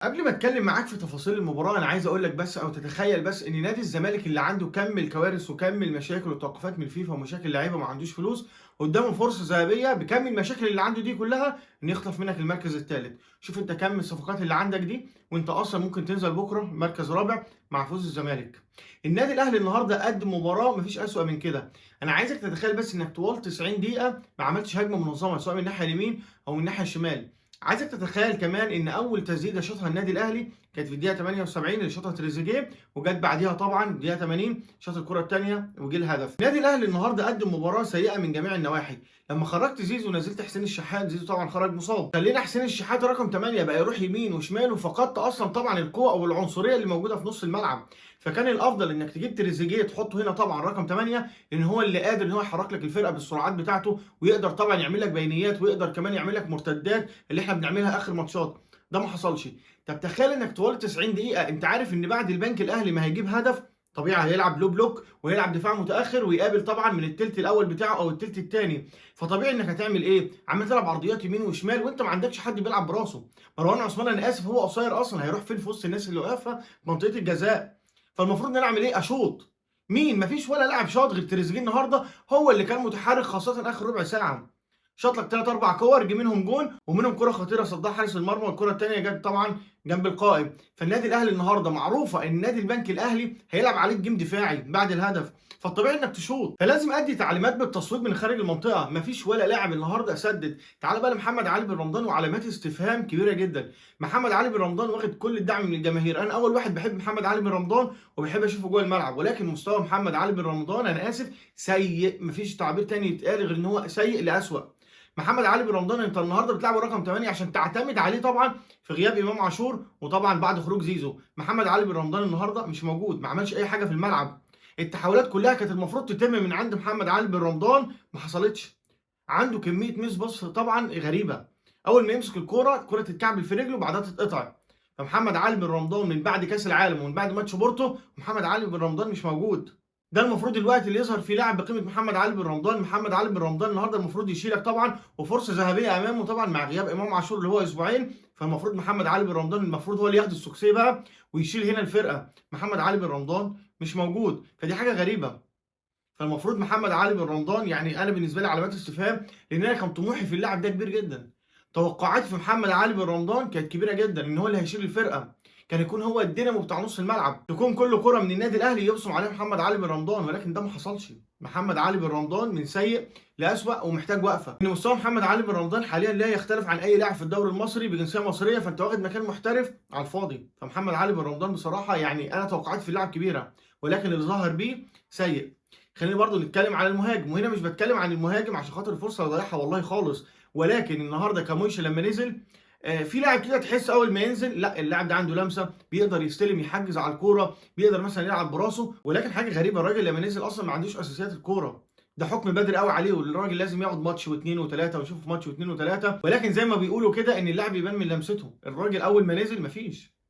قبل ما اتكلم معاك في تفاصيل المباراة انا عايز اقول لك بس او تتخيل بس ان نادي الزمالك اللي عنده كم الكوارث وكم المشاكل وتوقفات من الفيفا ومشاكل لعيبه ما عندوش فلوس قدامه فرصة ذهبية بكم المشاكل اللي عنده دي كلها ان يخطف منك المركز الثالث. شوف انت كم الصفقات اللي عندك دي وانت اصلا ممكن تنزل بكره مركز رابع مع فوز الزمالك. النادي الاهلي النهارده قدم مباراة مفيش اسوأ من كده. انا عايزك تتخيل بس انك طوال 90 دقيقة ما عملتش هجمة منظمة سواء من الناحية اليمين او من الناحية الشمال. عايزك تتخيل كمان ان اول تسديده شاطها النادي الاهلي كانت في الدقيقه 78 اللي شاطها تريزيجيه، وجت بعديها طبعا الدقيقه 80 شاط الكره الثانيه وجه الهدف. النادي الاهلي النهارده قدم مباراه سيئه من جميع النواحي. لما خرجت زيزو ونزلت حسين الشحات، زيزو طبعا خرج مصاب، خلينا حسين الشحات رقم 8 بقى يروح يمين وشمال، وفقدت اصلا طبعا القوه او العنصريه اللي موجوده في نص الملعب. فكان الافضل انك تجيب تريزيجيه تحطه هنا طبعا رقم 8، لان هو اللي قادر ان هو يحرك لك الفرقه بالسرعات بتاعته، ويقدر طبعا يعمل لك بينيات، ويقدر كمان يعمل لك مرتدات اللي احنا بنعملها اخر ماتشات. ده ما حصلش. طب تخيل انك طوال 90 دقيقه انت عارف ان بعد البنك الاهلي ما هيجيب هدف طبيعي هيلعب لو بلوك ويلعب دفاع متاخر ويقابل طبعا من الثلث الاول بتاعه او الثلث الثاني. فطبيعي انك هتعمل ايه؟ عمال تلعب عرضيات يمين وشمال وانت ما عندكش حد بيلعب براسه. مروان عثمان انا اسف هو قصير اصلا، هيروح فين في وسط الناس اللي واقفه في منطقه الجزاء؟ فالمفروض ان انا اعمل ايه؟ اشوط. مين؟ مفيش ولا لاعب شاط غير تريزيجيه النهارده، هو اللي كان متحرك خاصه اخر ربع ساعه. شاط لك 3 4 كور، جه منهم جون ومنهم كره خطيره صدها حارس المرمى، والكره الثانيه جت طبعا جنب القائم. فالنادي الاهلي النهارده معروفه ان نادي البنك الاهلي هيلعب عليك جيم دفاعي بعد الهدف، فالطبيعي انك تشوط. فلازم ادي تعليمات بالتصويب من خارج المنطقه. مفيش ولا لاعب النهارده سدد. تعال بقى لمحمد علي بن رمضان وعلامات استفهام كبيره جدا. محمد علي بن رمضان واخد كل الدعم من الجماهير، انا اول واحد بحب محمد علي بن رمضان وبحب اشوفه جوه الملعب، ولكن مستوى محمد علي بن رمضان انا اسف سيء، مفيش تعبير تاني يتقال غير ان هو سيء لاسوء. محمد علي بن رمضان انت النهارده بتلعبه رقم 8 عشان تعتمد عليه طبعا في غياب امام عاشور وطبعا بعد خروج زيزو. محمد علي بن رمضان النهارده مش موجود، ما عملش اي حاجه في الملعب. التحولات كلها كانت المفروض تتم من عند محمد علي بن رمضان، ما حصلتش. عنده كميه ميس باص طبعا غريبه. اول ما يمسك الكوره تتكعبل في رجله وبعدها تتقطع. فمحمد علي بن رمضان من بعد كاس العالم ومن بعد ماتش بورتو محمد علي بن رمضان مش موجود. ده المفروض الوقت اللي يظهر فيه لاعب بقيمه محمد علي بن رمضان. محمد علي بن رمضان النهارده المفروض يشيلك طبعا، وفرصه ذهبيه امامه طبعا مع غياب امام عاشور اللي هو اسبوعين. فالمفروض محمد علي بن رمضان المفروض هو اللي ياخد السوكسيه بقى ويشيل هنا الفرقه. محمد علي بن رمضان مش موجود، فدي حاجه غريبه. فالمفروض محمد علي بن رمضان، يعني انا بالنسبه لي علامات استفهام، لان انا كان طموحي في اللاعب ده كبير جدا. توقعاتي في محمد علي بن رمضان كانت كبيره جدا ان هو اللي هيشيل الفرقه، كان يكون هو الدينامو بتاع نص الملعب، تكون كل كره من النادي الاهلي يبصم عليها محمد علي بن رمضان، ولكن ده ما حصلش. محمد علي بن رمضان من سيء لاسوء ومحتاج وقفه. ان مستوى محمد علي بن رمضان حاليا لا يختلف عن اي لاعب في الدوري المصري بجنسيه مصريه، فانت واخد مكان محترف على الفاضي. فمحمد علي بن رمضان بصراحه يعني انا توقعاتي في اللاعب كبيره، ولكن اللي ظهر بيه سيء. خلينا برضو نتكلم على المهاجم، وهنا مش بتكلم عن المهاجم عشان خاطر الفرصه اللي ضيعها والله خالص، ولكن النهارده كامويش لما نزل في لاعب كده تحس اول ما ينزل لا اللاعب ده عنده لمسه، بيقدر يستلم يحجز على الكوره، بيقدر مثلا يلعب براسه. ولكن حاجه غريبه الراجل لما نزل اصلا ما عندوش اساسيات الكوره. ده حكم بدري قوي عليه، والراجل لازم ياخد ماتش واثنين وثلاثه ويشوف ماتش واثنين وثلاثه، ولكن زي ما بيقولوا كده ان اللاعب يبان من لمسته. الراجل اول ما نزل مفيش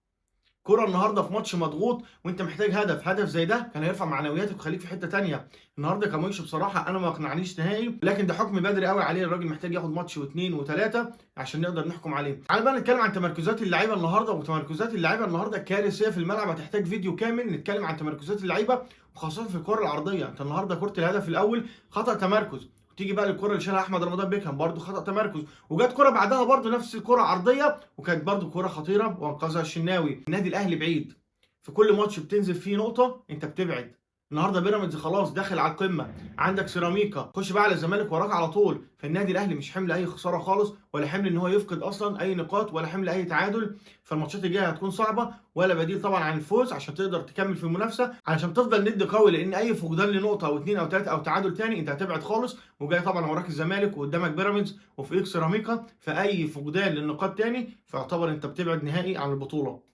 كرة النهارده في ماتش مضغوط وانت محتاج هدف زي ده كان هيرفع معنوياتك ويخليك في حته ثانيه. النهارده كامويش بصراحه انا ما اقنعنيش نهائي، لكن ده حكم بدري قوي عليه. الراجل محتاج ياخد ماتش واثنين وثلاثه عشان نقدر نحكم عليه. تعال بقى نتكلم عن تمركزات اللعيبه النهارده، وتمركزات اللعيبه النهارده كارثيه في الملعب، هتحتاج فيديو كامل نتكلم عن تمركزات اللعيبه وخاصه في الكره العرضيه. انت النهارده كره الهدف الاول خطا تمركز، تيجي بقى للكره اللي شالها احمد رمضان بيكهام برده خطا تمركز، وجت كره بعدها برده نفس الكره عرضيه وكانت برده كره خطيره وانقذها الشناوي. النادي الاهلي بعيد، في كل ماتش بتنزل فيه نقطة أنت بتبعد. النهارده بيراميدز خلاص داخل على القمة، عندك سيراميكا، خش بقى على الزمالك وراك على طول. فالنادي الأهلي مش حمل أي خسارة خالص، ولا حمل إن هو يفقد أصلا أي نقاط، ولا حمل أي تعادل. فالماتشات الجاية هتكون صعبة، ولا بديل طبعا عن الفوز عشان تقدر تكمل في المنافسة، علشان تفضل ند قوي، لأن أي فقدان لنقطة أو اتنين أو تلاتة أو تعادل تاني أنت هتبعد خالص. وجاي طبعا وراك الزمالك وقدامك بيراميدز وفوقيك سيراميكا، فأي فقدان للنقاط تاني فيعتبر أنت بتبعد نهائي عن البطولة.